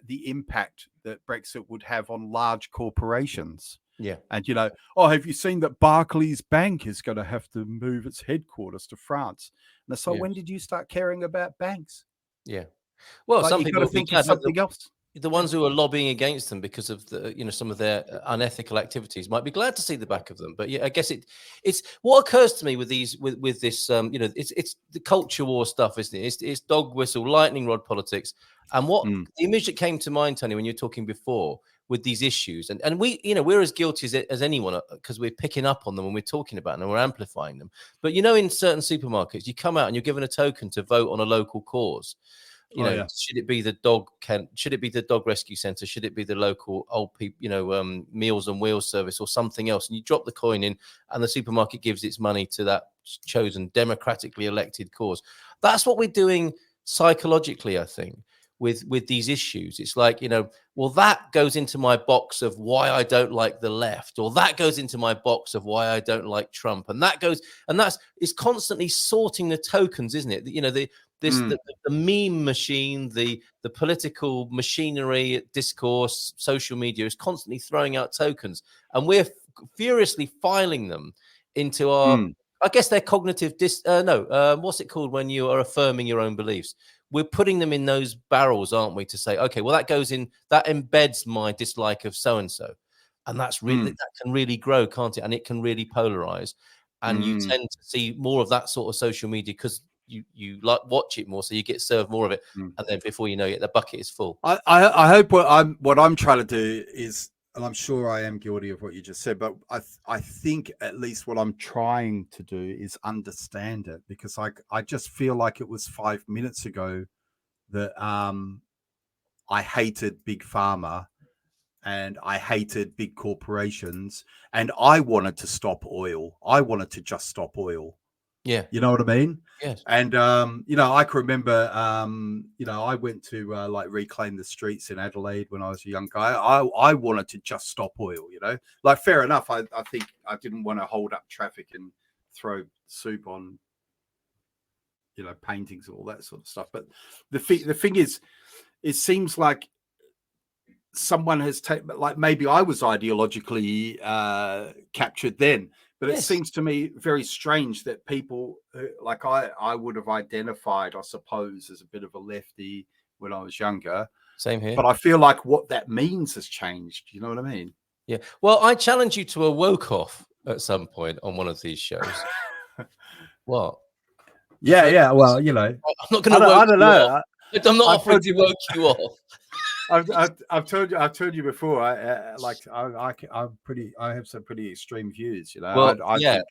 the impact that Brexit would have on large corporations. Yeah. And, you know, oh, have you seen that Barclays Bank is going to have to move its headquarters to France? And so when did you start caring about banks? Yeah. Well, like, some you people got to think of something else. The ones who are lobbying against them because of the, you know, some of their unethical activities might be glad to see the back of them. But yeah, I guess it's what occurs to me with these with this you know, it's the culture war stuff, isn't it? It's dog whistle, lightning rod politics. And what the image that came to mind, Tony, when you were talking before with these issues, and we, you know, we're as guilty as anyone, because we're picking up on them when we're talking about them and we're amplifying them. But you know, in certain supermarkets, you come out and you're given a token to vote on a local cause. You know, should it be the dog should it be the dog rescue centre? Should it be the local old people, you know, Meals on Wheels service or something else? And you drop the coin in, and the supermarket gives its money to that chosen democratically elected cause. That's what we're doing psychologically, I think, with these issues. It's like, you know, well, that goes into my box of why I don't like the left, or that goes into my box of why I don't like Trump, and it's constantly sorting the tokens, isn't it? You know, the meme machine, the political machinery, discourse, social media is constantly throwing out tokens, and we're furiously filing them into our, I guess they're cognitive what's it called when you are affirming your own beliefs? We're putting them in those barrels, aren't we, to say, okay, well, that embeds my dislike of so-and-so. And that's really, that can really grow, can't it? And it can really polarize. And you tend to see more of that sort of social media because you like watch it more, so you get served more of it. And then before you know it, the bucket is full. I hope what I'm trying to do is, and I'm sure I am guilty of what you just said, but I think at least what I'm trying to do is understand it, because I just feel like it was 5 minutes ago that I hated Big Pharma and I hated big corporations, and I wanted to stop oil. I wanted to just stop oil. Yeah. You know what I mean? Yes. And, you know, I can remember, you know, I went to like reclaim the streets in Adelaide when I was a young guy. I wanted to just stop oil, you know, like, fair enough. I think I didn't want to hold up traffic and throw soup on, you know, paintings and all that sort of stuff. But the thing is, it seems like someone has taken, like, maybe I was ideologically captured then. But it seems to me very strange that people like I would have identified, I suppose, as a bit of a lefty when I was younger. Same here. But I feel like what that means has changed. You know what I mean? Yeah. Well, I challenge you to a woke off at some point on one of these shows. What? Yeah. Well, you know, I'm not going to. I don't know. I'm not offering to woke you off. I've told you before. I have some pretty extreme views. You know. Well, I think,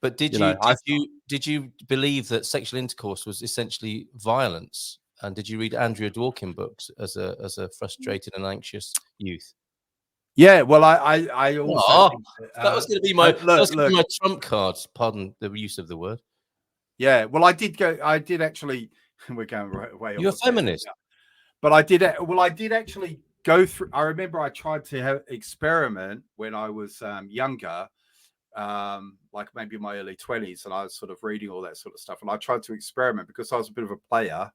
but did you believe that sexual intercourse was essentially violence? And did you read Andrea Dworkin books as a frustrated and anxious youth? Yeah. Well, I also think that was going to be my my trump cards. Pardon the use of the word. Yeah. Well, I did actually. We're going way. You're a feminist. There. But I did actually go through. I remember I tried to experiment when I was younger, like maybe in my early 20s, and I was sort of reading all that sort of stuff. And I tried to experiment because I was a bit of a player.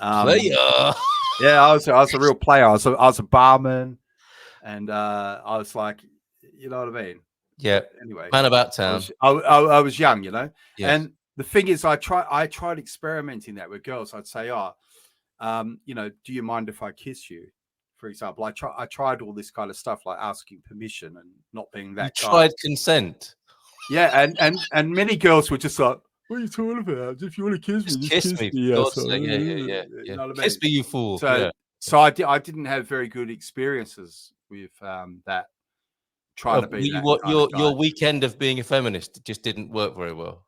Yeah, I was a real player. I was a barman, and I was like, you know what I mean? Yeah. Anyway, man about town. I was young, you know. Yes. And the thing is, I tried experimenting that with girls. I'd say, you know, do you mind if I kiss you? For example, I tried all this kind of stuff, like asking permission and not being that guy. Tried consent. Yeah, and many girls were just like, what are you talking about? If you want to kiss me, just kiss me. Yeah. You know what I mean? Kiss me, you fool. So So I didn't have very good experiences with that. Trying to be that kind of guy. Your weekend of being a feminist just didn't work very well.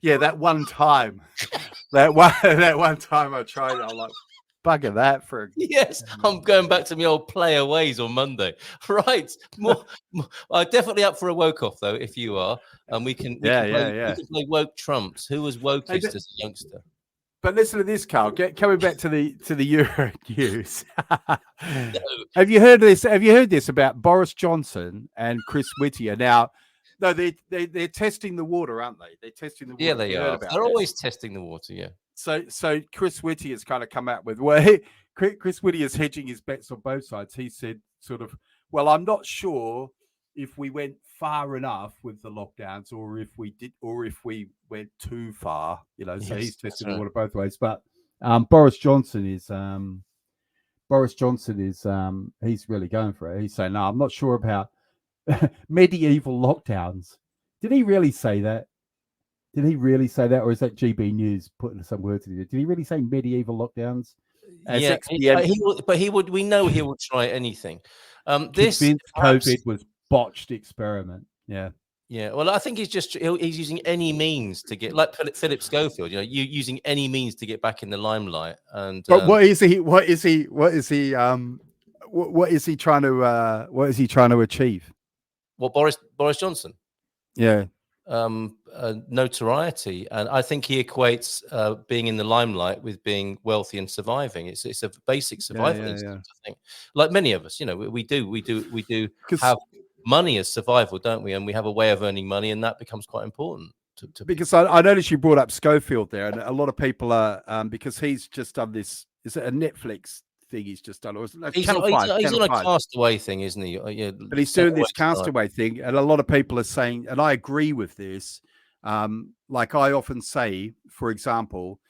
Yeah, that one time, that one time I tried it, I'm like, bugger that for. Yes, I'm going back to my old player ways on Monday. Right, more definitely up for a woke off though. If you are, and we can play woke trumps. Who was wokest as a youngster? But listen to this, Carl. Coming back to the Euro news. Have you heard this? Have you heard this about Boris Johnson and Chris Whittier? Now, no, they're testing the water, aren't they? They're testing the water. Yeah, they are. They're always testing the water. Yeah. So Chris Whittier's kind of come out with Chris Whittier's hedging his bets on both sides. He said sort of, well, I'm not sure if we went far enough with the lockdowns, or if we went too far, So Yes, he's testing right. the water both ways. But Boris Johnson is he's really going for it. He's saying, no, I'm not sure about medieval lockdowns. Did he really say that? Or is that GB News putting some words in it? Did he really say medieval lockdowns? Yeah, he would. We know he would try anything. This COVID was botched experiment. Yeah. Well, I think he's using any means to get, like Philip Schofield. Using any means to get back in the limelight. And but what is he trying to achieve? What, Boris Johnson? Yeah. Notoriety, and I think he equates being in the limelight with being wealthy and surviving. It's a basic survival instinct. I think, like many of us, we do have money as survival, don't we? And we have a way of earning money, and that becomes quite important. Because I noticed you brought up Schofield there, and a lot of people are because he's just done this. Is it a Netflix thing he's just done? Or is it he's on a Castaway thing, isn't he? Yeah, but he's doing this Castaway thing, and a lot of people are saying, and I agree with this. Like I often say, for example,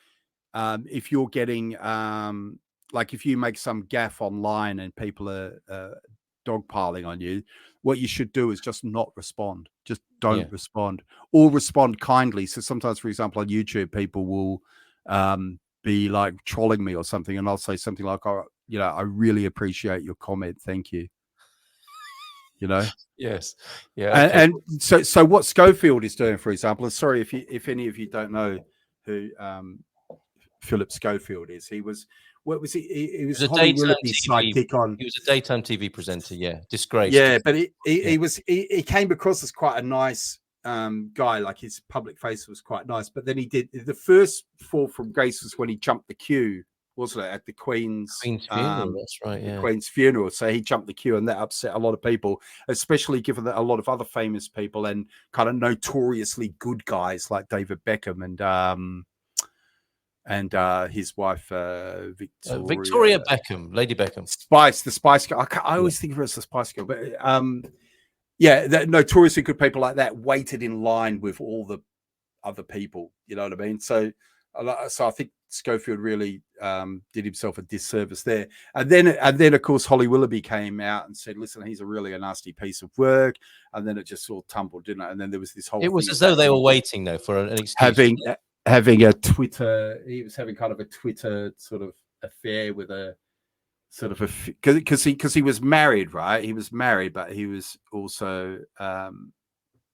if you're getting like if you make some gaffe online and people are dogpiling on you, what you should do is just not respond. Just don't respond, or respond kindly. So sometimes, for example, on YouTube, people will be like trolling me or something, and I'll say something like, "Oh, I really appreciate your comment. Thank you." Yes, yeah. Okay. And so what Schofield is doing, for example, sorry if any of you don't know who Philip Schofield is. He was He was a Holly daytime Willoughby's sidekick on. He was a daytime TV presenter. Yeah, disgraced. Yeah, but he came across as quite a nice guy. Like his public face was quite nice. But then he did the first fall from grace was when he jumped the queue, wasn't it, at the Queen's funeral? That's right. Yeah, the Queen's funeral. So he jumped the queue, and that upset a lot of people, especially given that a lot of other famous people and kind of notoriously good guys like David Beckham and his wife Victoria Beckham, Lady Beckham, the Spice Girl. I always think of her as the Spice Girl, but that notoriously good people like that waited in line with all the other people. You know what I mean? So I think Schofield really did himself a disservice there. And then of course Holly Willoughby came out and said, "Listen, he's really a nasty piece of work." And then it just all tumbled, didn't it? And then there was this whole. It was as though they were waiting though for an excuse. Having a Twitter, he was having kind of a Twitter sort of affair with a sort of because he was married, right? He was married, but he was also,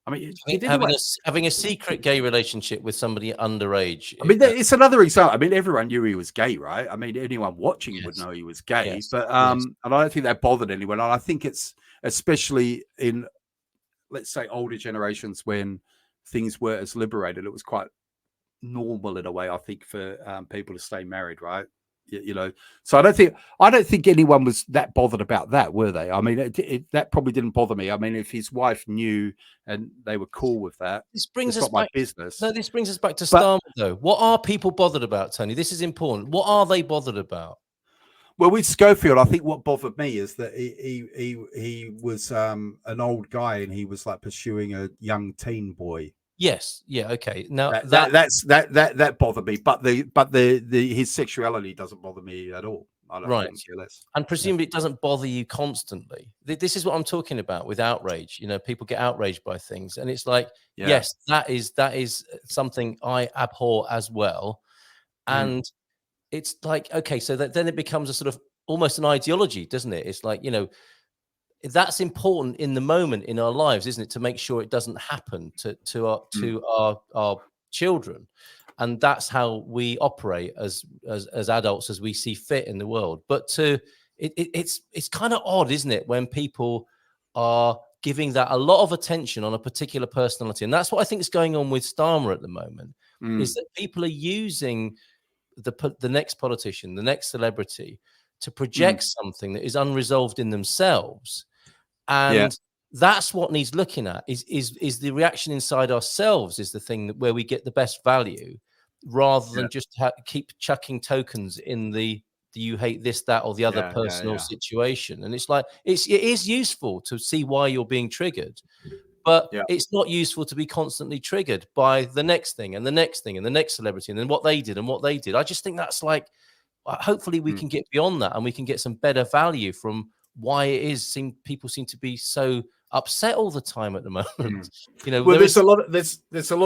having a secret gay relationship with somebody underage. I mean, it's another example. I mean, everyone knew he was gay, right? I mean, anyone watching would know he was gay, but and I don't think that bothered anyone. And I think it's especially in, let's say, older generations when things were as liberated, it was quite normal in a way, I think, for people to stay married, right? So I don't think anyone was that bothered about that, were they? I mean, that probably didn't bother me. I mean, if his wife knew and they were cool with that, this brings us back my business. No, this brings us back to Starmer, though. What are people bothered about, Tony? This is important. What are they bothered about? Well, with Schofield, I think what bothered me is that he was an old guy and he was like pursuing a young teen boy. Yes. Yeah. Okay. Now that bothered me, but his sexuality doesn't bother me at all. I don't right. less. And presumably it doesn't bother you constantly. This is what I'm talking about with outrage. People get outraged by things, and it's like, yes, that is something I abhor as well. And it's like, okay, so then it becomes a sort of almost an ideology, doesn't it? It's like, you know, that's important in the moment in our lives, isn't it, to make sure it doesn't happen to our children. And that's how we operate as adults, as we see fit in the world. But it's kind of odd, isn't it, when people are giving that a lot of attention on a particular personality. And that's what I think is going on with Starmer at the moment, is that people are using the next politician, the next celebrity, to project something that is unresolved in themselves. And that's what needs looking at, is the reaction inside ourselves is the thing where we get the best value, rather than just keep chucking tokens in the you hate this, that, or the other personal situation. And it's like, it is useful to see why you're being triggered, but it's not useful to be constantly triggered by the next thing and the next thing and the next celebrity and then what they did and what they did. I just think that's like, hopefully we can get beyond that, and we can get some better value from why it is people seem to be so upset all the time at the moment. You know, well, there's a lot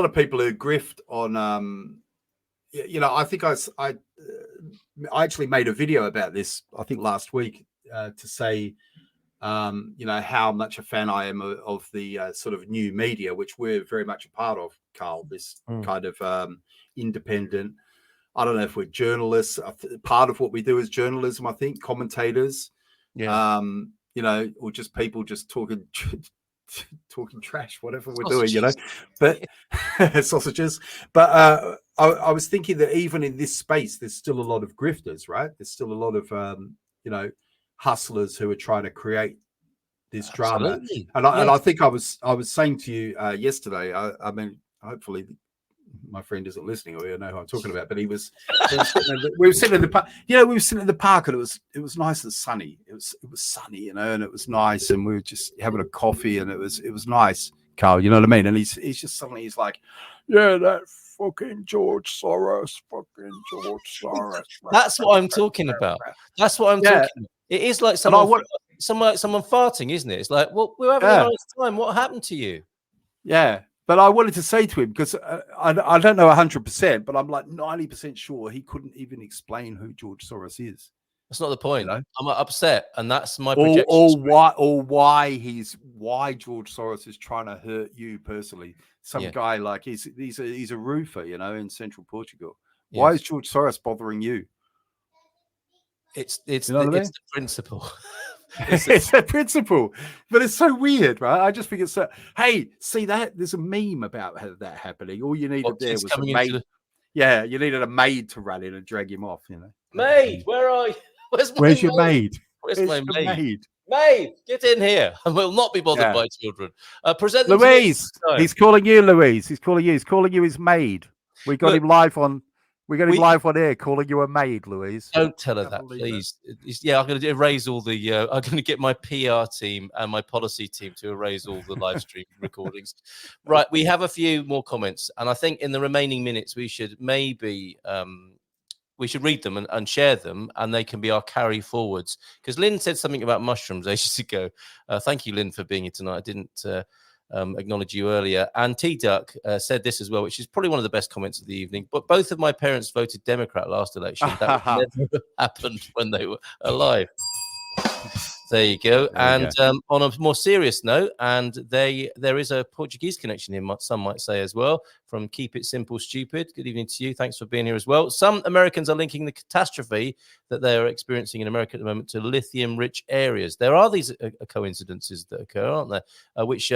of people who grift on you know, I think I actually made a video about this, I think last week, to say you know, how much a fan I am of the sort of new media, which we're very much a part of, Carl, this kind of independent, I don't know if we're journalists, part of what we do is journalism, I think, commentators, you know, or just people just talking trash, whatever we're doing, you know, but sausages. But I was thinking that even in this space, there's still a lot of grifters, right? There's still a lot of, you know, hustlers who are trying to create this drama. And I think I was saying to you yesterday, I mean, hopefully my friend isn't listening, or you know who I'm talking about, but we were sitting in the park. Yeah, we were sitting in the park, and it was nice and sunny. It was sunny, you know, and it was nice, and we were just having a coffee, and it was nice, Carl. You know what I mean? And he's just suddenly he's like, yeah, that fucking George Soros. That's what I'm talking about. That's what I'm talking about. It is like someone farting, isn't it? It's like, well, we're having a nice time. What happened to you? Yeah. But I wanted to say to him, because I don't know 100%, but I'm like 90% sure he couldn't even explain who George Soros is. That's not the point. You know? I'm upset, and that's my projection. Or why George Soros is trying to hurt you personally. Some guy like he's a roofer, you know, in central Portugal. Yes. Why is George Soros bothering you? It's the principle. It's a principle, but it's so weird, right? I just think it's so. Hey, see that? There's a meme about that happening. All you needed there was a maid. Yeah, you needed a maid to run in and drag him off. You know, maid, where are you? Where's your maid? Where's my maid? Maid, get in here. I will not be bothered by children. Present Louise. He's calling you, Louise. He's calling you. He's calling you his maid. We got him live on. We got him live on air, calling you a maid, Louise. Don't tell her that, please. I'm going to erase all the. I'm going to get my PR team and my policy team to erase all the live stream recordings. Right, we have a few more comments, and I think in the remaining minutes we should maybe read them and share them, and they can be our carry forwards. Because Lynn said something about mushrooms ages ago. Thank you, Lynn, for being here tonight. I didn't acknowledge you earlier. And T-Duck said this as well, which is probably one of the best comments of the evening. But both of my parents voted Democrat last election. That never happened when they were alive. There you go. On a more serious note, and there is a Portuguese connection here, some might say as well, from Keep It Simple Stupid. Good evening to you. Thanks for being here as well. Some Americans are linking the catastrophe that they are experiencing in America at the moment to lithium-rich areas. There are these coincidences that occur, aren't there? Which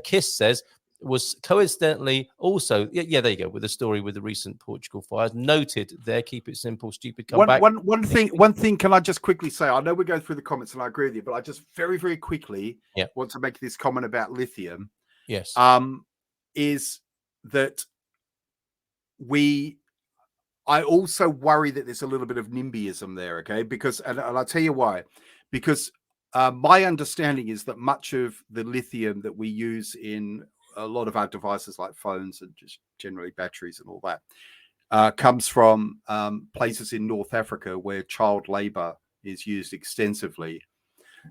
Kiss says was coincidentally also, there you go, with the story with the recent Portugal fires. Noted there. Keep it simple, stupid. One thing. Can I just quickly say? I know we're going through the comments, and I agree with you, but I just very, very quickly want to make this comment about lithium. Yes. Is that I also worry that there's a little bit of NIMBYism there, okay? Because, and I'll tell you why. Because my understanding is that much of the lithium that we use in a lot of our devices like phones and just generally batteries and all that comes from places in North Africa where child labor is used extensively.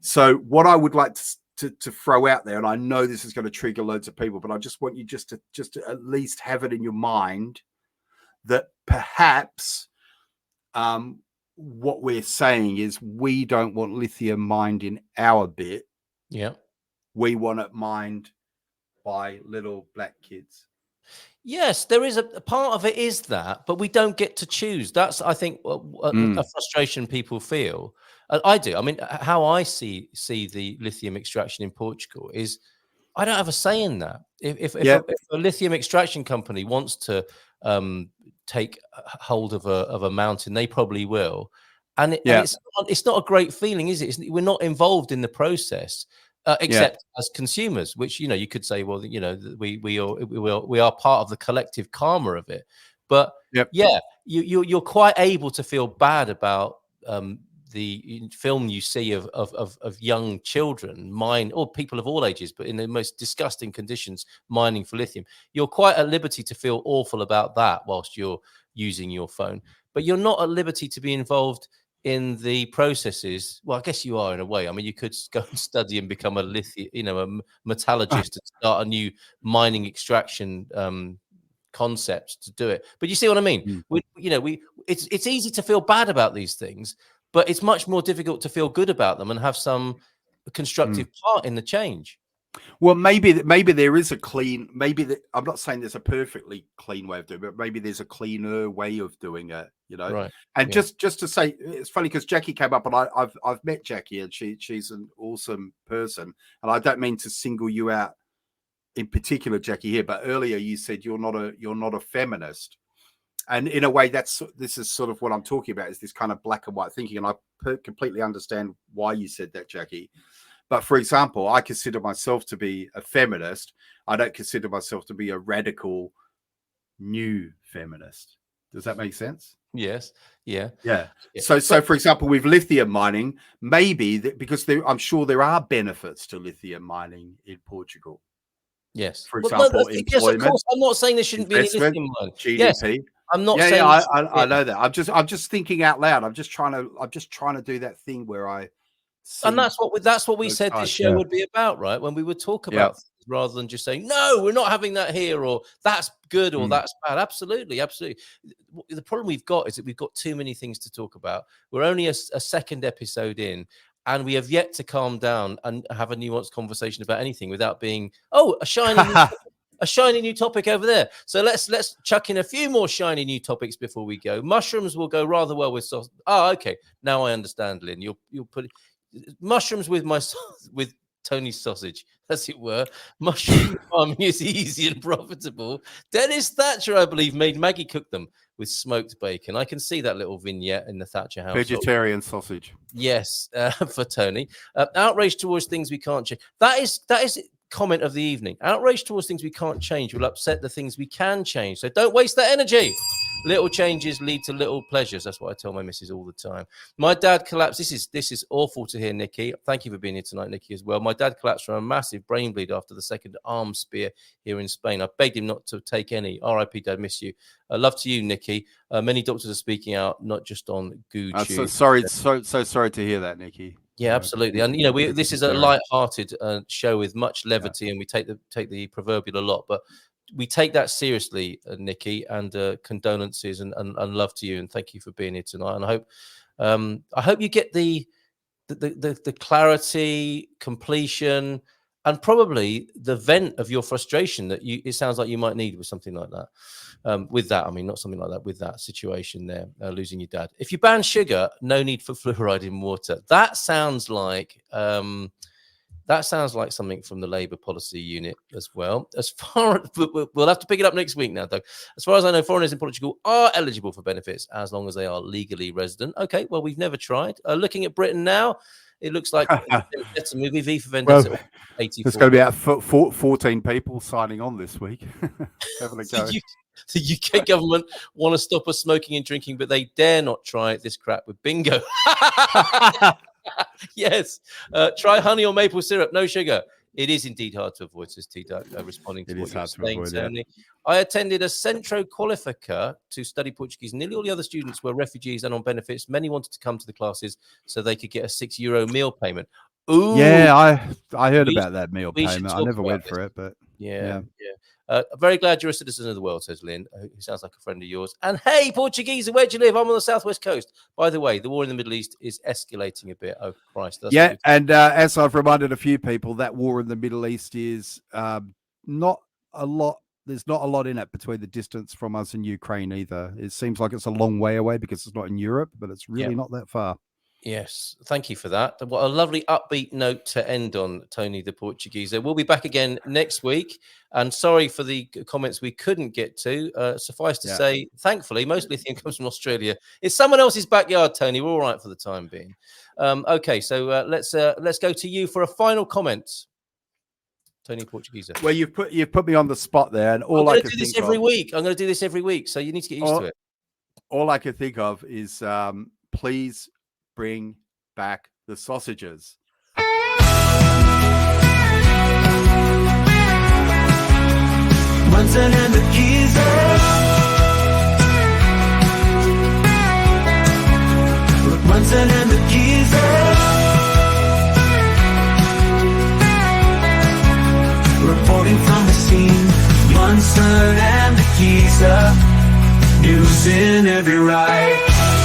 So what I would like to throw out there, and I know this is going to trigger loads of people, but I just want you just to at least have it in your mind that perhaps what we're saying is we don't want lithium mined in our bit. Yeah. We want it mined by little black kids. Yes, there is a part of it is that, but we don't get to choose. That's, I think, a frustration people feel. I do. I mean, how I see the lithium extraction in Portugal is I don't have a say in that. If a lithium extraction company wants to take hold of a mountain, they probably will. And it's not a great feeling, is it? We're not involved in the process. Except as consumers, which you could say, well, we are part of the collective karma of it. But you're quite able to feel bad about the film you see of young children mine, or people of all ages, but in the most disgusting conditions, mining for lithium. You're quite at liberty to feel awful about that whilst you're using your phone, but you're not at liberty to be involved in the processes. Well, I guess you are in a way. I mean, you could go and study and become a a metallurgist and start a new mining extraction concept to do it. But you see what I mean? It's easy to feel bad about these things, but it's much more difficult to feel good about them and have some constructive part in the change. Well, maybe there is a clean. I'm not saying there's a perfectly clean way of doing it, but maybe there's a cleaner way of doing it. Right. And just to say, it's funny because Jackie came up, and I've met Jackie, and she's an awesome person. And I don't mean to single you out in particular, Jackie, here, but earlier you said you're not a feminist, and in a way, this is sort of what I'm talking about, is this kind of black and white thinking, and I completely understand why you said that, Jackie. But for example, I consider myself to be a feminist. I don't consider myself to be a radical new feminist. Does that make sense? Yes. Yeah. So for example, with lithium mining, maybe because I'm sure there are benefits to lithium mining in Portugal. Yes. For example, employment. Yes, of course. I'm not saying there shouldn't be any lithium mining. GDP. Yes, I'm not saying. I know that. I'm just thinking out loud. I'm just trying to do that thing where I. And that's what we said this show would be about, right? When we would talk about things, rather than just saying, no, we're not having that here, or that's good, or that's bad. Absolutely. The problem we've got is that we've got too many things to talk about. We're only a second episode in, and we have yet to calm down and have a nuanced conversation about anything without being, a shiny new topic over there. So let's chuck in a few more shiny new topics before we go. Mushrooms will go rather well with sauce. Oh, okay. Now I understand, Lynn. You'll put mushrooms with Tony's sausage, as it were. Mushroom farming is easy and profitable. Dennis Thatcher, I believe, made Maggie cook them with smoked bacon. I can see that little vignette in the Thatcher house. Vegetarian sausage. Yes, for Tony. Outrage towards things we can't change. That is comment of the evening. Outrage towards things we can't change will upset the things we can change. So don't waste that energy. Little changes lead to little pleasures. That's what I tell my missus all the time. My dad collapsed. This is awful to hear, Nikki. Thank you for being here tonight, Nikki, as well. My dad collapsed from a massive brain bleed after the second arm spear here in Spain. I begged him not to take any. R.I.P. Dad, miss you. Love to you, Nikki. Many doctors are speaking out, not just on Gucci. So sorry to hear that, Nikki. Yeah, absolutely. And this is a light-hearted show with much levity, and we take the proverbial a lot, but we take that seriously, Nikki, and condolences and love to you, and thank you for being here tonight. And I hope you get the clarity, completion, and probably the vent of your frustration that it sounds like you might need with something like that. With that, I mean, not something like that, with that situation there, losing your dad. If you ban sugar, no need for fluoride in water. That sounds like something from the Labour policy unit as well. We'll have to pick it up next week now, though. As far as I know, foreigners in Portugal are eligible for benefits as long as they are legally resident. Okay, well, we've never tried. Looking at Britain now, it looks like it's a movie, V for Vendetta. Well, 84. There's going to be about 14 people signing on this week. Having a go. The UK government want to stop us smoking and drinking, but they dare not try this crap with bingo. Yes. Try honey or maple syrup, no sugar. It is indeed hard to avoid, says T-Duck, responding to what you're saying, Tony. I attended a Centro Qualifica to study Portuguese. Nearly all the other students were refugees and on benefits. Many wanted to come to the classes so they could get a €6 meal payment. Ooh. Yeah, I heard about that meal payment. I never went for it, but yeah. Very glad you're a citizen of the world, says Lynn, who sounds like a friend of yours. And hey, Portuguese, where do you live? I'm on the southwest coast. By the way, the war in the Middle East is escalating a bit. Oh, Christ. That's Yeah, and as I've reminded a few people, that war in the Middle East is not a lot. There's not a lot in it between the distance from us and Ukraine either. It seems like it's a long way away because it's not in Europe, but it's really not that far. Yes, thank you for that. What a lovely upbeat note to end on, Tony the Portuguese. We'll be back again next week. And sorry for the comments we couldn't get to. Suffice to say, thankfully, most lithium comes from Australia. It's someone else's backyard, Tony. We're all right for the time being. Okay, so let's go to you for a final comment, Tony Portuguese. Well, you've put me on the spot there, and all I'm going to do this every week. I'm going to do this every week, so you need to get used to it. All I can think of is please bring back the sausages. Munson and the geezer. Munson and the geezer. Reporting from the scene. Munson and the geezer. News in every ride.